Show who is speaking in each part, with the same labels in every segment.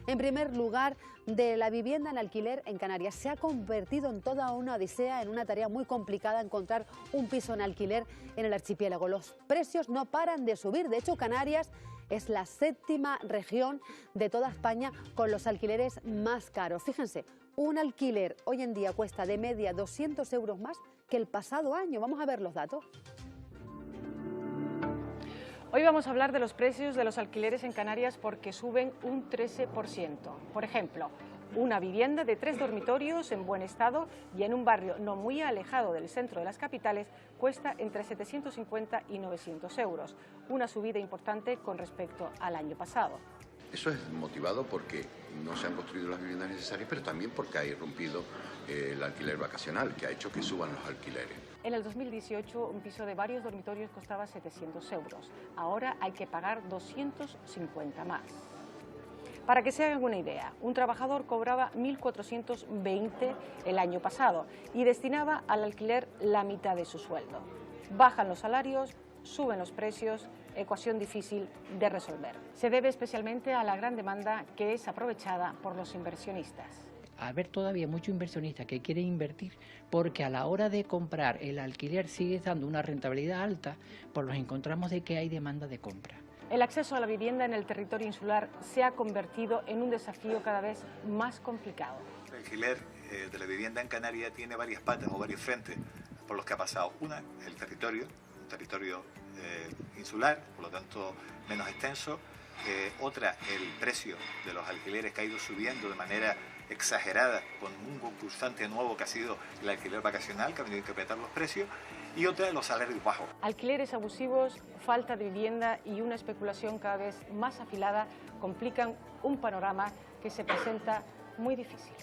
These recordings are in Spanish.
Speaker 1: En primer lugar, de la vivienda en alquiler en Canarias. Se ha convertido en toda una odisea, en una tarea muy complicada encontrar un piso en alquiler en el archipiélago. Los precios no paran de subir. De hecho, Canarias es la séptima región de toda España con los alquileres más caros. Fíjense, un alquiler hoy en día cuesta de media 200 euros más que el pasado año. Vamos a ver los datos.
Speaker 2: Hoy vamos a hablar de los precios de los alquileres en Canarias porque suben un 13%. Por ejemplo, una vivienda de 3 dormitorios en buen estado y en un barrio no muy alejado del centro de las capitales cuesta entre 750 y 900 euros, una subida importante con respecto al año pasado.
Speaker 3: Eso es motivado porque no se han construido las viviendas necesarias, pero también porque ha irrumpido el alquiler vacacional, que ha hecho que suban los alquileres.
Speaker 2: En el 2018 un piso de varios dormitorios costaba 700 euros. Ahora hay que pagar 250 más. Para que se hagan una idea, un trabajador cobraba 1.420 el año pasado y destinaba al alquiler la mitad de su sueldo. Bajan los salarios, suben los precios, ecuación difícil de resolver. Se debe especialmente a la gran demanda que es aprovechada por los inversionistas.
Speaker 4: A haber todavía muchos inversionistas que quieren invertir porque a la hora de comprar el alquiler sigue dando una rentabilidad alta, pues nos encontramos de que hay demanda de compra.
Speaker 2: El acceso a la vivienda en el territorio insular se ha convertido en un desafío cada vez más complicado.
Speaker 5: El alquiler de la vivienda en Canarias tiene varias patas o varios frentes por los que ha pasado. Una, el territorio, un territorio insular, por lo tanto menos extenso. Otra, el precio de los alquileres que ha ido subiendo de manera exagerada con un concursante nuevo que ha sido el alquiler vacacional, que ha venido a incrementar los precios. Y otra, los salarios bajos.
Speaker 2: Alquileres abusivos, falta de vivienda y una especulación cada vez más afilada complican un panorama que se presenta muy difícil.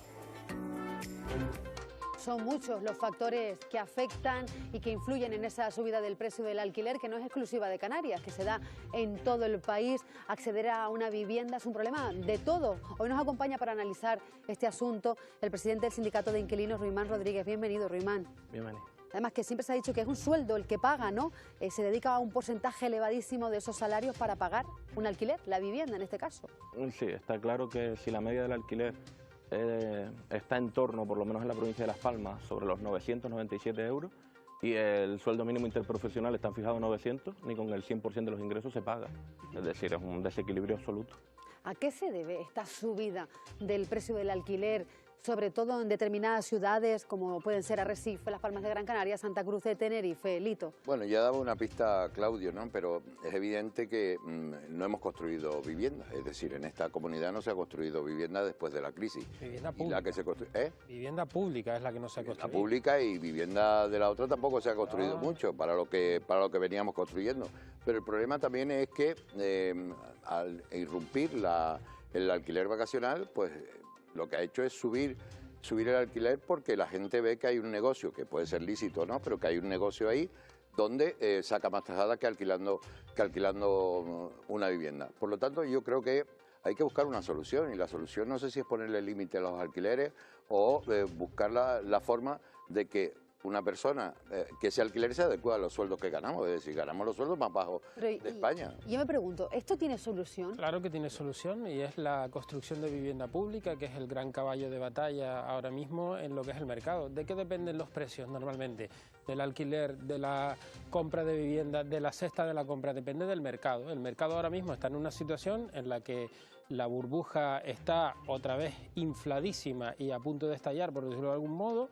Speaker 1: Son muchos los factores que afectan y que influyen en esa subida del precio del alquiler, que no es exclusiva de Canarias, que se da en todo el país. Acceder a una vivienda es un problema de todo. Hoy nos acompaña para analizar este asunto el presidente del Sindicato de Inquilinos, Ruimán Rodríguez. Bienvenido, Ruimán.
Speaker 6: Bienvenido.
Speaker 1: Además que siempre se ha dicho que es un sueldo el que paga, ¿no? Se dedica a un porcentaje elevadísimo de esos salarios para pagar un alquiler, la vivienda en este caso.
Speaker 6: Sí, está claro que si la media del alquiler está en torno, por lo menos en la provincia de Las Palmas, sobre los 997 euros y el sueldo mínimo interprofesional está fijado en 900, ni con el 100% de los ingresos se paga. Es decir, es un desequilibrio absoluto.
Speaker 1: ¿A qué se debe esta subida del precio del alquiler, sobre todo en determinadas ciudades como pueden ser Arrecife, Las Palmas de Gran Canaria, Santa Cruz de Tenerife, Lito?
Speaker 3: Bueno, ya daba una pista Claudio, ¿no? Pero es evidente que no hemos construido vivienda, es decir, en esta comunidad no se ha construido vivienda después de la crisis.
Speaker 7: Vivienda pública.
Speaker 3: Y la que se
Speaker 7: Vivienda pública es la que no se ha construido.
Speaker 3: La pública y vivienda de la otra tampoco se ha construido mucho para lo que veníamos construyendo. Pero el problema también es que al irrumpir el alquiler vacacional, pues lo que ha hecho es subir el alquiler porque la gente ve que hay un negocio, que puede ser lícito o no, pero que hay un negocio ahí donde saca más tajada que alquilando una vivienda. Por lo tanto, yo creo que hay que buscar una solución, y la solución no sé si es ponerle límite a los alquileres o buscar la forma de que una persona, que ese alquiler se adecua a los sueldos que ganamos, es decir, ganamos los sueldos más bajos de España.
Speaker 1: Yo me pregunto, ¿esto tiene solución?
Speaker 7: Claro que tiene solución, y es la construcción de vivienda pública, que es el gran caballo de batalla ahora mismo en lo que es el mercado. ¿De qué dependen los precios normalmente? Del alquiler, de la compra de vivienda, de la cesta de la compra, depende del mercado. El mercado ahora mismo está en una situación en la que la burbuja está otra vez infladísima y a punto de estallar, por decirlo de algún modo.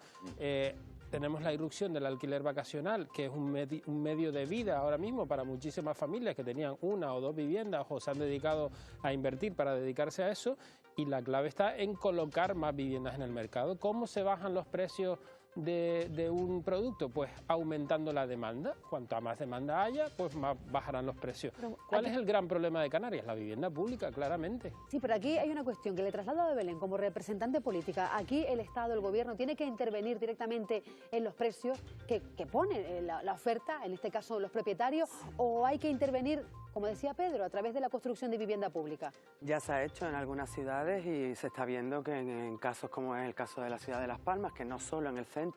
Speaker 7: Tenemos la irrupción del alquiler vacacional, que es un medio de vida ahora mismo para muchísimas familias que tenían una o dos viviendas o se han dedicado a invertir para dedicarse a eso, y la clave está en colocar más viviendas en el mercado. ¿Cómo se bajan los precios de un producto? Pues aumentando la demanda. Cuanta más demanda haya, pues más bajarán los precios. ¿Cuál es el gran problema de Canarias? La vivienda pública, claramente.
Speaker 1: Sí, pero aquí hay una cuestión que le traslado a Belén como representante política. Aquí el Estado, el Gobierno, tiene que intervenir directamente en los precios que pone la oferta, en este caso los propietarios, o hay que intervenir, como decía Pedro, a través de la construcción de vivienda pública.
Speaker 8: Ya se ha hecho en algunas ciudades y se está viendo que en casos como es el caso de la ciudad de Las Palmas, que no solo en el centro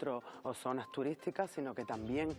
Speaker 8: o zonas turísticas, sino que también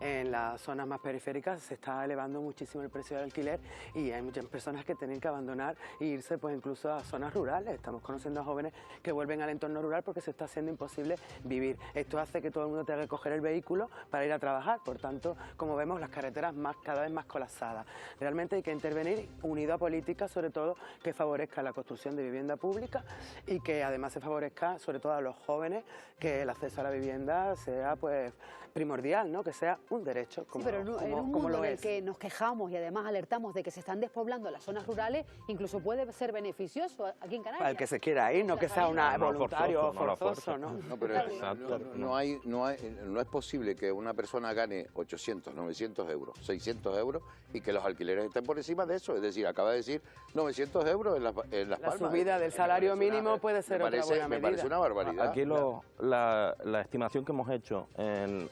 Speaker 8: en las zonas más periféricas se está elevando muchísimo el precio del alquiler y hay muchas personas que tienen que abandonar e irse pues incluso a zonas rurales. Estamos conociendo a jóvenes que vuelven al entorno rural porque se está haciendo imposible vivir. Esto hace que todo el mundo tenga que coger el vehículo para ir a trabajar, por tanto, como vemos, las carreteras cada vez más colapsadas. Realmente hay que intervenir unido a políticas, sobre todo, que favorezcan la construcción de vivienda pública y que además se favorezca, sobre todo a los jóvenes, que el acceso a la vivienda sea pues primordial, ¿no? Que sea un derecho, como,
Speaker 1: sí, pero en un
Speaker 8: como
Speaker 1: mundo
Speaker 8: lo
Speaker 1: en el
Speaker 8: es.
Speaker 1: que nos quejamos y además alertamos de que se están despoblando las zonas rurales, incluso puede ser beneficioso aquí en Canarias.
Speaker 8: Para el que se quiera ir, no que sea una voluntario o forzoso, ¿no?
Speaker 3: No, pero no es posible que una persona gane 800, 900 euros, 600 euros y que los alquileres estén por encima de eso. Es decir, acaba de decir 900 euros en Las Palmas.
Speaker 8: La subida del salario mínimo puede ser otra buena medida.
Speaker 3: Me parece una barbaridad.
Speaker 6: Aquí la estimación que hemos hecho en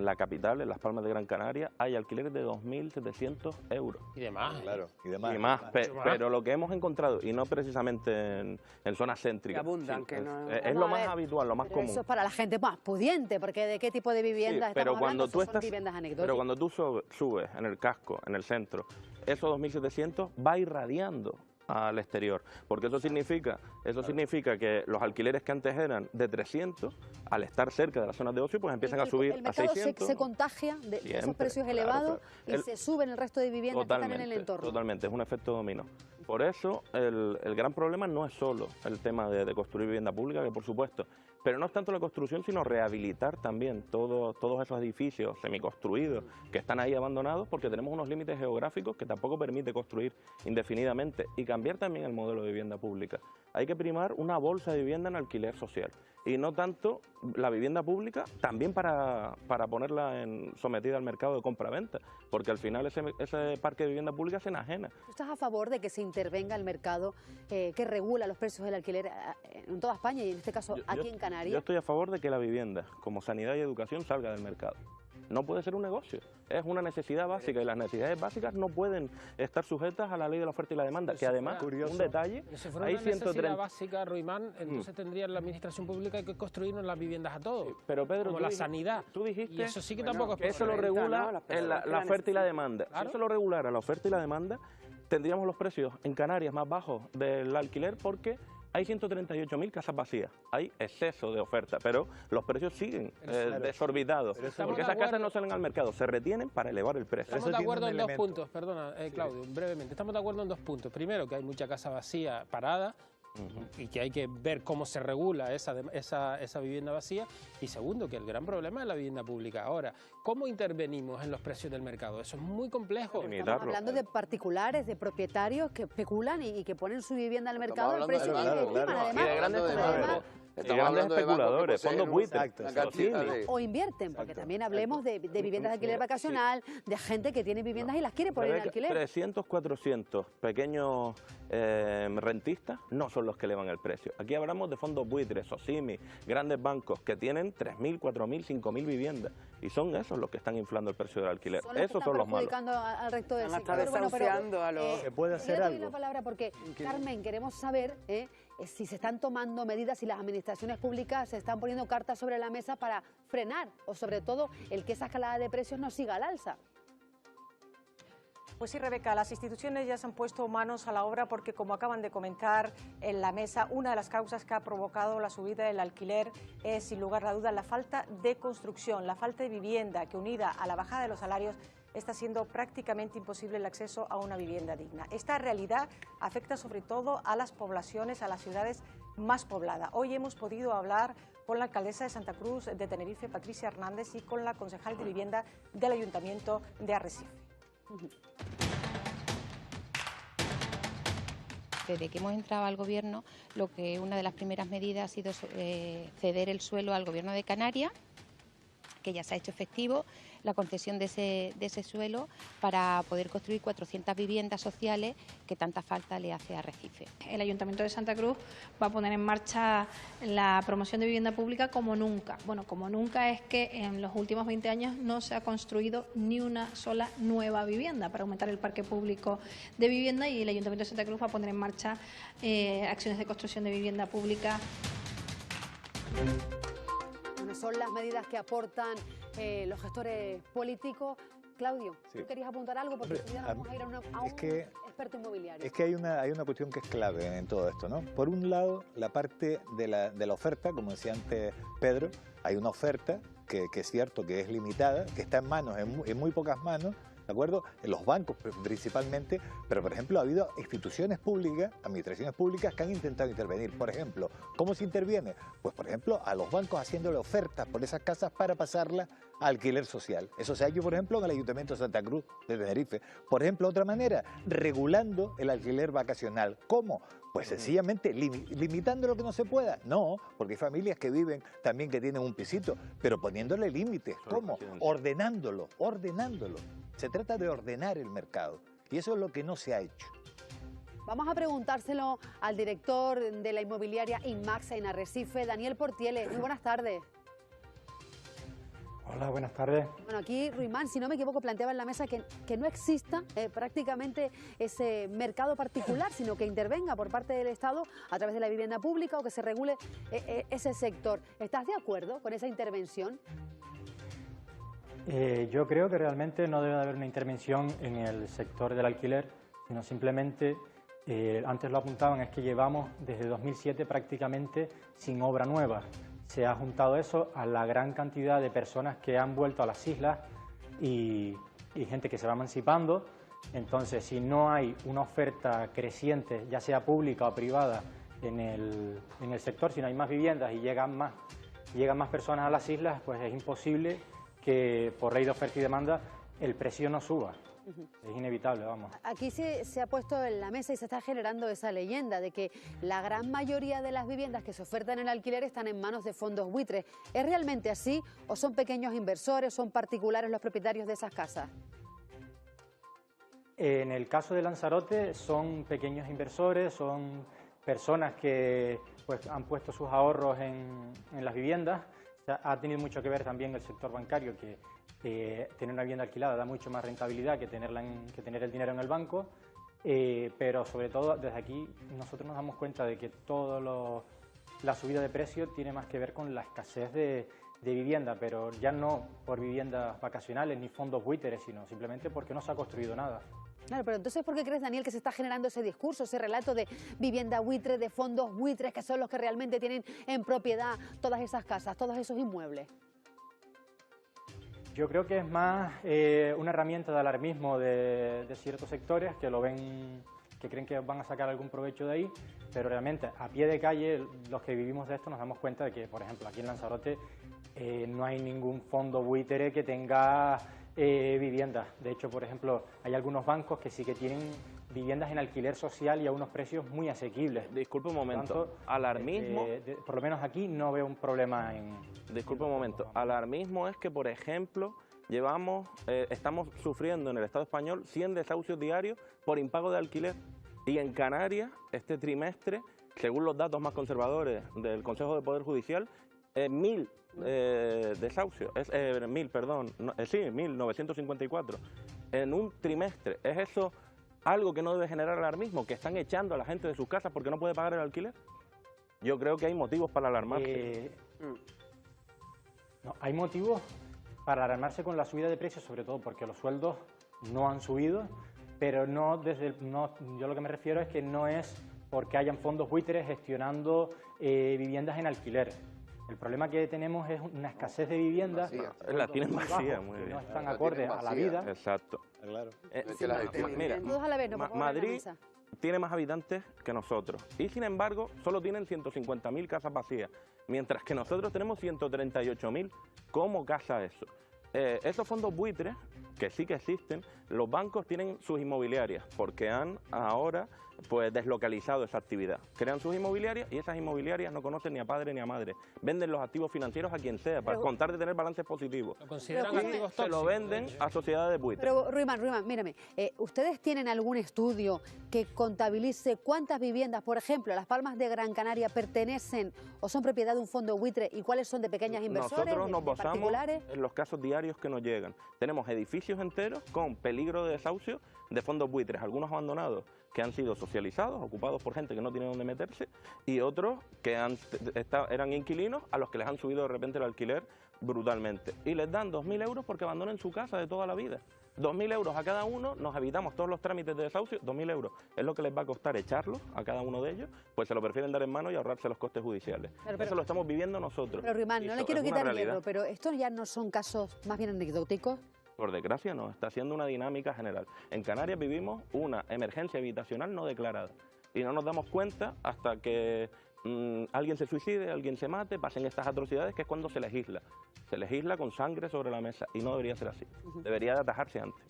Speaker 6: la capital, en Las Palmas de Gran Canaria, hay alquileres de 2.700 euros.
Speaker 7: Y demás.
Speaker 9: Claro, y
Speaker 6: Y
Speaker 9: demás.
Speaker 6: más, pero lo que hemos encontrado, y no precisamente en zonas céntricas,
Speaker 8: Que abundan,
Speaker 6: sí,
Speaker 8: que no-
Speaker 6: es
Speaker 1: Vamos
Speaker 6: lo
Speaker 1: a
Speaker 6: más
Speaker 1: ver,
Speaker 6: habitual, lo más
Speaker 1: pero
Speaker 6: común.
Speaker 1: eso es para la gente más pudiente, porque ¿de qué tipo de viviendas
Speaker 6: Sí, pero
Speaker 1: estamos
Speaker 6: cuando
Speaker 1: hablando?
Speaker 6: tú
Speaker 1: Son
Speaker 6: estás,
Speaker 1: viviendas anecdóticas.
Speaker 6: pero cuando tú subes en el casco, en el centro, esos 2.700 va irradiando al exterior, porque eso significa que los alquileres que antes eran de 300, al estar cerca de las zonas de ocio, pues empiezan a subir
Speaker 1: el
Speaker 6: a
Speaker 1: mercado
Speaker 6: 600.
Speaker 1: se contagia de esos
Speaker 6: Siempre,
Speaker 1: precios
Speaker 6: claro,
Speaker 1: elevados
Speaker 6: claro.
Speaker 1: y se suben el resto de viviendas que están en el entorno.
Speaker 6: Totalmente, es un efecto dominó. Por eso el gran problema no es solo el tema de construir vivienda pública, que por supuesto, pero no es tanto la construcción, sino rehabilitar también todos esos edificios semiconstruidos que están ahí abandonados, porque tenemos unos límites geográficos que tampoco permite construir indefinidamente, y cambiar también el modelo de vivienda pública. Hay que primar una bolsa de vivienda en alquiler social y no tanto la vivienda pública también para ponerla sometida al mercado de compra-venta, porque al final ese parque de vivienda pública se enajena.
Speaker 1: ¿Tú estás a favor de que se intervenga el mercado que regula los precios del alquiler en toda España y en este caso aquí en Canarias?
Speaker 6: Yo estoy a favor de que la vivienda, como sanidad y educación, salga del mercado. No puede ser un negocio, es una necesidad básica y las necesidades básicas no pueden estar sujetas a la ley de la oferta y la demanda, que además, un detalle,
Speaker 7: Si fuera
Speaker 6: hay
Speaker 7: una necesidad
Speaker 6: 130...
Speaker 7: básica, Ruimán, entonces tendría la administración pública que construirnos las viviendas a todos,
Speaker 6: Pero Pedro,
Speaker 7: como
Speaker 6: tú
Speaker 7: la
Speaker 6: dijiste-
Speaker 7: sanidad.
Speaker 6: Tú dijiste
Speaker 7: Y eso sí que tampoco es
Speaker 6: que eso lo
Speaker 7: posible.
Speaker 6: regula la oferta y la demanda.
Speaker 7: Claro.
Speaker 6: Si eso lo regulara la oferta y la demanda, tendríamos los precios en Canarias más bajos del alquiler porque hay 138.000 casas vacías, hay exceso de oferta, pero los precios siguen desorbitados,
Speaker 9: pero eso-
Speaker 6: porque
Speaker 7: Estamos de
Speaker 6: esas casas
Speaker 7: acuerdo.
Speaker 6: no salen al mercado, se retienen para elevar el precio.
Speaker 7: Estamos de
Speaker 9: tiene
Speaker 7: acuerdo
Speaker 9: un
Speaker 7: en dos
Speaker 9: elemento.
Speaker 7: puntos, perdona, Claudio, brevemente. Estamos de acuerdo en dos puntos. Primero, que hay mucha casa vacía parada y que hay que ver cómo se regula esa vivienda vacía. Y segundo, que el gran problema es la vivienda pública. Ahora, ¿cómo intervenimos en los precios del mercado? Eso es muy complejo.
Speaker 1: Estamos hablando de particulares, de propietarios que especulan y que ponen su vivienda al mercado al
Speaker 3: hablando
Speaker 1: precio
Speaker 3: de-
Speaker 1: que
Speaker 3: claro,
Speaker 1: estiman,
Speaker 9: claro.
Speaker 1: además.
Speaker 6: Y de grandes
Speaker 1: además,
Speaker 3: Estamos hablando de bancos que
Speaker 6: especuladores,
Speaker 3: poseen
Speaker 6: fondos buitres,
Speaker 9: exacto,
Speaker 3: una
Speaker 9: exacto.
Speaker 3: cantidad de-
Speaker 1: o invierten, porque
Speaker 9: Exacto,
Speaker 1: también hablemos de viviendas de alquiler vacacional, de gente que tiene viviendas y las quiere poner en
Speaker 6: Rebeca,
Speaker 1: alquiler.
Speaker 6: 300, 400 pequeños rentistas no son los que elevan el precio. Aquí hablamos de fondos buitres, SOCIMI, grandes bancos que tienen 3.000, 4.000, 5.000 viviendas y son esos los que están inflando el precio del alquiler.
Speaker 1: Son los que
Speaker 6: Esos
Speaker 1: están
Speaker 6: son los malos.
Speaker 1: perjudicando al resto del
Speaker 8: Están hasta
Speaker 1: sector. Bueno, pero,
Speaker 8: desahuciando a los-
Speaker 9: Se puede hacer
Speaker 1: yo le doy
Speaker 9: algo.
Speaker 1: la palabra porque, Carmen, queremos saber si se están tomando medidas, si las administraciones públicas se están poniendo cartas sobre la mesa para frenar o sobre todo el que esa escalada de precios no siga al alza.
Speaker 2: Pues sí, Rebeca, las instituciones ya se han puesto manos a la obra porque, como acaban de comentar en la mesa, una de las causas que ha provocado la subida del alquiler es, sin lugar a dudas, la falta de construcción, la falta de vivienda, que unida a la bajada de los salarios está siendo prácticamente imposible el acceso a una vivienda digna. Esta realidad afecta sobre todo a las poblaciones, a las ciudades más pobladas. Hoy hemos podido hablar con la alcaldesa de Santa Cruz de Tenerife, Patricia Hernández, y con la concejal de vivienda del Ayuntamiento de Arrecife.
Speaker 10: Desde que hemos entrado al Gobierno, una de las primeras medidas ha sido ceder el suelo al Gobierno de Canarias, que ya se ha hecho efectivo, la concesión de ese suelo para poder construir 400 viviendas sociales que tanta falta le hace a Arrecife.
Speaker 11: El Ayuntamiento de Santa Cruz va a poner en marcha la promoción de vivienda pública como nunca. Bueno, como nunca es que en los últimos 20 años no se ha construido ni una sola nueva vivienda para aumentar el parque público de vivienda, y el Ayuntamiento de Santa Cruz va a poner en marcha acciones de construcción de vivienda pública.
Speaker 1: Bueno, son las medidas que aportan los gestores políticos. Claudio,
Speaker 9: Sí.
Speaker 1: ¿tú querías apuntar algo? Porque ya nos vamos a ir a un experto inmobiliario.
Speaker 9: Es que hay una cuestión que es clave en todo esto, ¿no? Por un lado, la parte de la oferta, como decía antes Pedro, hay una oferta que es cierto que es limitada, que está en manos, en muy pocas manos, ¿de acuerdo? En los bancos principalmente, pero por ejemplo ha habido instituciones públicas, administraciones públicas que han intentado intervenir. Por ejemplo, ¿cómo se interviene? Pues por ejemplo a los bancos haciéndole ofertas por esas casas para pasarlas a alquiler social. Eso se ha hecho por ejemplo en el Ayuntamiento de Santa Cruz de Tenerife. Por ejemplo, otra manera, regulando el alquiler vacacional. ¿Cómo? Pues sencillamente limitando lo que no se pueda. No, porque hay familias que viven también que tienen un pisito, pero poniéndole límites. ¿Cómo? Ordenándolo. Se trata de ordenar el mercado y eso es lo que no se ha hecho.
Speaker 1: Vamos a preguntárselo al director de la inmobiliaria Inmax en Arrecife, Daniel Portiele. Muy buenas tardes.
Speaker 12: Hola, buenas tardes.
Speaker 1: Bueno, aquí Ruimán, si no me equivoco, planteaba en la mesa que no exista prácticamente ese mercado particular, sino que intervenga por parte del Estado a través de la vivienda pública o que se regule ese sector. ¿Estás de acuerdo con esa intervención?
Speaker 12: Yo creo que realmente no debe haber una intervención en el sector del alquiler, sino simplemente, antes lo apuntaban, es que llevamos desde 2007 prácticamente sin obra nueva. Se ha juntado eso a la gran cantidad de personas que han vuelto a las islas y gente que se va emancipando. Entonces, si no hay una oferta creciente, ya sea pública o privada, en el sector, si no hay más viviendas y llegan más personas a las islas, pues es imposible que por ley de oferta y demanda el precio no suba. Es inevitable, vamos.
Speaker 1: Aquí se ha puesto en la mesa y se está generando esa leyenda de que la gran mayoría de las viviendas que se ofertan en alquiler están en manos de fondos buitres. ¿Es realmente así o son pequeños inversores, son particulares los propietarios de esas casas?
Speaker 12: En el caso de Lanzarote son pequeños inversores, son personas que pues, han puesto sus ahorros en las viviendas. O sea, ha tenido mucho que ver también el sector bancario, que tener una vivienda alquilada da mucho más rentabilidad que tener el dinero en el banco, pero sobre todo desde aquí nosotros nos damos cuenta de que la subida de precio tiene más que ver con la escasez de vivienda, pero ya no por viviendas vacacionales ni fondos buitres, sino simplemente porque no se ha construido nada.
Speaker 1: Claro, pero entonces, ¿por qué crees, Daniel, que se está generando ese discurso, ese relato de vivienda buitre, de fondos buitres, que son los que realmente tienen en propiedad todas esas casas, todos esos inmuebles?
Speaker 12: Yo creo que es más una herramienta de alarmismo de ciertos sectores que lo ven, que creen que van a sacar algún provecho de ahí, pero realmente a pie de calle los que vivimos de esto nos damos cuenta de que, por ejemplo, aquí en Lanzarote no hay ningún fondo buitre que tenga viviendas. De hecho, por ejemplo, hay algunos bancos que sí que tienen viviendas en alquiler social y a unos precios muy asequibles.
Speaker 6: Disculpe un momento,
Speaker 12: Por tanto,
Speaker 6: alarmismo...
Speaker 12: por lo menos aquí no veo un problema en...
Speaker 6: Disculpe un momento, alarmismo es que, por ejemplo, estamos sufriendo en el Estado español 100 desahucios diarios por impago de alquiler. Y en Canarias, este trimestre, según los datos más conservadores del Consejo de Poder Judicial, 1.000 desahucios, 1.954 en un trimestre. ¿Es eso algo que no debe generar alarmismo? ¿Que están echando a la gente de sus casas porque no puede pagar el alquiler? Yo creo que hay motivos para alarmarse.
Speaker 12: No, hay motivos para alarmarse con la subida de precios, sobre todo porque los sueldos no han subido, pero yo lo que me refiero es que no es porque hayan fondos buitres gestionando viviendas en alquiler. El problema que tenemos es una escasez de viviendas.
Speaker 6: La tienen vacía, muy bien.
Speaker 12: No están acordes a la vida.
Speaker 6: Exacto.
Speaker 9: Claro.
Speaker 6: Mira, Madrid tiene más habitantes que nosotros y sin embargo solo tienen 150.000 casas vacías, mientras que nosotros tenemos 138.000. ¿Cómo casa eso? Esos fondos buitres, que sí que existen, los bancos tienen sus inmobiliarias porque han ahora pues deslocalizado esa actividad. Crean sus inmobiliarias y esas inmobiliarias no conocen ni a padre ni a madre. Venden los activos financieros a quien sea, para contar de tener balances positivos.
Speaker 7: Lo consideran
Speaker 6: Y
Speaker 7: activos
Speaker 6: se lo
Speaker 7: tóxicos,
Speaker 6: venden a sociedades buitres.
Speaker 1: Pero Ruimán, mírame, ¿ustedes tienen algún estudio que contabilice cuántas viviendas, por ejemplo, Las Palmas de Gran Canaria, pertenecen o son propiedad de un fondo buitre y cuáles son de pequeños inversores,
Speaker 6: Nosotros nos
Speaker 1: de
Speaker 6: basamos
Speaker 1: particulares?
Speaker 6: en los casos diarios que nos llegan. Tenemos edificios enteros con peligro de desahucio de fondos buitres, algunos abandonados, que han sido socializados, ocupados por gente que no tiene dónde meterse, y otros que eran inquilinos a los que les han subido de repente el alquiler brutalmente. Y les dan 2.000 euros porque abandonen su casa de toda la vida. 2.000 euros a cada uno, nos evitamos todos los trámites de desahucio, 2.000 euros es lo que les va a costar echarlos a cada uno de ellos, pues se lo prefieren dar en mano y ahorrarse los costes judiciales. Eso lo estamos viviendo nosotros.
Speaker 1: Pero Rimán, no le quiero quitar hierro, pero estos ya no son casos más bien anecdóticos.
Speaker 6: Por desgracia no, está siendo una dinámica general. En Canarias vivimos una emergencia habitacional no declarada y no nos damos cuenta hasta que alguien se suicide, alguien se mate, pasen estas atrocidades, que es cuando se legisla. Se legisla con sangre sobre la mesa y no debería ser así. Debería de atajarse antes.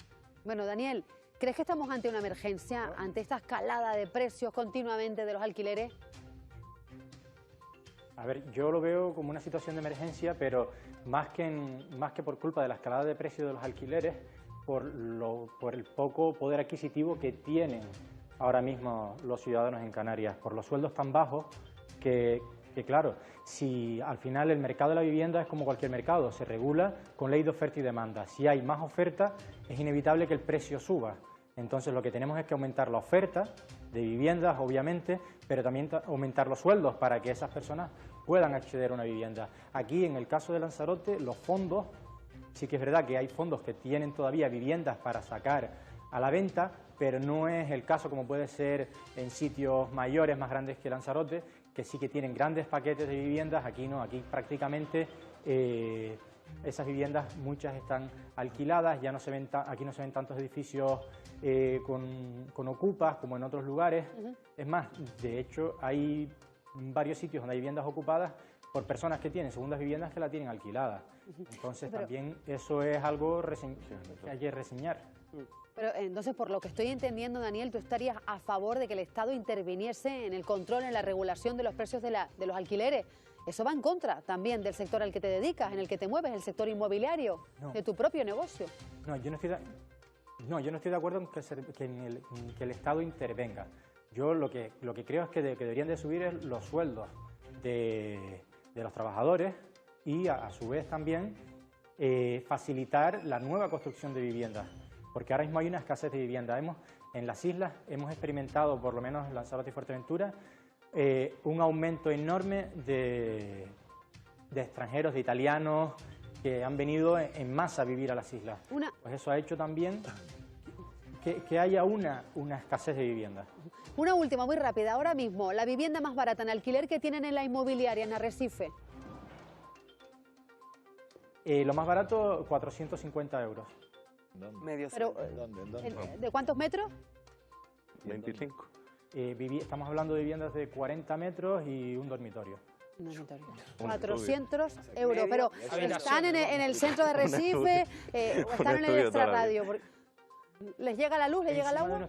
Speaker 1: Bueno, Daniel, ¿crees que estamos ante una emergencia, ante esta escalada de precios continuamente de los alquileres?
Speaker 12: A ver, yo lo veo como una situación de emergencia, pero más que por culpa de la escalada de precios de los alquileres, por el poco poder adquisitivo que tienen ahora mismo los ciudadanos en Canarias, por los sueldos tan bajos que claro, si al final el mercado de la vivienda es como cualquier mercado, se regula con ley de oferta y demanda. Si hay más oferta, es inevitable que el precio suba. Entonces lo que tenemos es que aumentar la oferta de viviendas, obviamente, pero también aumentar los sueldos para que esas personas puedan acceder a una vivienda. Aquí, en el caso de Lanzarote, los fondos, sí que es verdad que hay fondos que tienen todavía viviendas para sacar a la venta, pero no es el caso como puede ser en sitios mayores, más grandes que Lanzarote, que sí que tienen grandes paquetes de viviendas. Aquí no, aquí prácticamente esas viviendas, muchas están alquiladas, ya no se ven aquí no se ven tantos edificios con ocupas como en otros lugares. Es más, de hecho, hay varios sitios donde hay viviendas ocupadas por personas que tienen segundas viviendas que la tienen alquiladas. Entonces también eso es algo que hay que reseñar.
Speaker 1: Pero entonces, por lo que estoy entendiendo, Daniel, ¿tú estarías a favor de que el Estado interviniese en el control, en la regulación de los precios de los alquileres? Eso va en contra también del sector al que te dedicas, en el que te mueves, el sector inmobiliario, de tu propio negocio.
Speaker 12: No, yo no estoy de acuerdo en que el Estado intervenga. Yo lo que creo es que deberían de subir los sueldos de los trabajadores y a su vez también facilitar la nueva construcción de viviendas, porque ahora mismo hay una escasez de vivienda. En las islas hemos experimentado, por lo menos en Lanzarote y Fuerteventura, un aumento enorme de extranjeros, de italianos, que han venido en masa a vivir a las islas. Pues eso ha hecho también que haya una escasez de vivienda.
Speaker 1: Una última, muy rápida. Ahora mismo, la vivienda más barata en alquiler que tienen en la inmobiliaria, en Arrecife.
Speaker 12: Lo más barato, 450 euros.
Speaker 8: Medio
Speaker 1: Pero,
Speaker 8: ¿Dónde?
Speaker 1: ¿de cuántos metros?
Speaker 6: 25.
Speaker 12: Estamos hablando de viviendas de 40 metros y un dormitorio.
Speaker 1: 400 euros, pero ¿están en el centro de Arrecife o están en el extrarradio? ¿Les llega la luz, les llega el agua?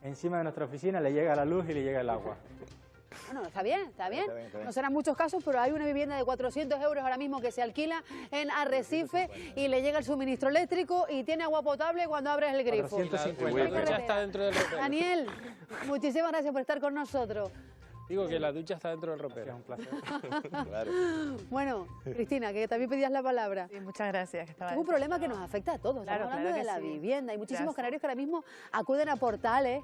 Speaker 12: Encima de nuestra oficina le llega la luz y le llega el agua.
Speaker 1: Bueno, está bien. No serán muchos casos, pero hay una vivienda de 400 euros ahora mismo que se alquila en Arrecife y le llega el suministro eléctrico y tiene agua potable cuando abres el grifo.
Speaker 7: 450. La ducha está dentro del ropero.
Speaker 1: Daniel, muchísimas gracias por estar con nosotros.
Speaker 7: Digo que la ducha está dentro del ropero.
Speaker 12: Es un placer.
Speaker 3: Claro.
Speaker 1: Bueno, Cristina, que también pedías la palabra.
Speaker 13: Sí, muchas gracias.
Speaker 1: Es un problema que nos afecta a todos. Estamos hablando de la vivienda. Hay muchísimos canarios que ahora mismo acuden a portales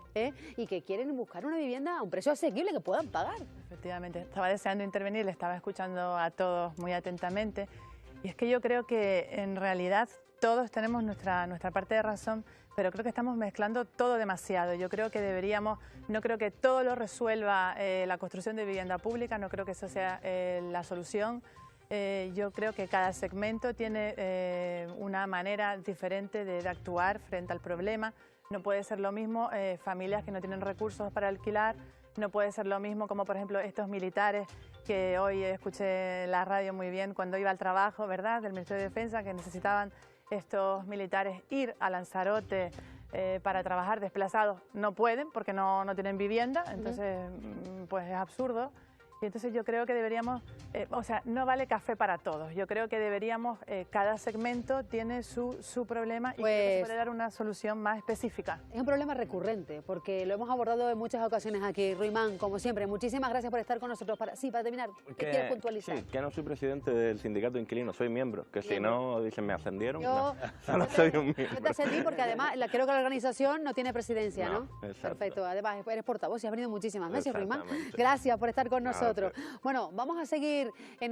Speaker 1: y que quieren buscar una vivienda a un precio asequible que puedan pagar.
Speaker 13: Efectivamente. Estaba deseando intervenir, le estaba escuchando a todos muy atentamente. Y es que yo creo que en realidad todos tenemos nuestra parte de razón, pero creo que estamos mezclando todo demasiado. Yo creo que no creo que todo lo resuelva la construcción de vivienda pública, no creo que eso sea la solución. Yo creo que cada segmento tiene una manera diferente de actuar frente al problema. No puede ser lo mismo familias que no tienen recursos para alquilar, no puede ser lo mismo como por ejemplo estos militares que hoy escuché en la radio muy bien cuando iba al trabajo, ¿verdad?, del Ministerio de Defensa, que necesitaban estos militares ir a Lanzarote para trabajar desplazados. No pueden porque no tienen vivienda, entonces pues es absurdo. Y entonces yo creo que deberíamos, o sea, no vale café para todos. Yo creo que deberíamos, cada segmento tiene su problema y creo que se puede dar una solución más específica.
Speaker 1: Es un problema recurrente, porque lo hemos abordado en muchas ocasiones aquí. Ruimán, como siempre, muchísimas gracias por estar con nosotros. Para terminar, ¿qué quieres puntualizar?
Speaker 6: Sí, que no soy presidente del sindicato de inquilinos, soy miembro. Que si no, dicen, me ascendieron.
Speaker 1: Yo,
Speaker 6: no soy un miembro.
Speaker 1: Yo te ascendí porque además creo que la organización no tiene presidencia, ¿no?
Speaker 6: Exacto.
Speaker 1: Perfecto, además eres portavoz y has venido muchísimas veces, Ruimán.
Speaker 6: Exactamente.
Speaker 1: Gracias por estar con nosotros. Bueno, vamos a seguir en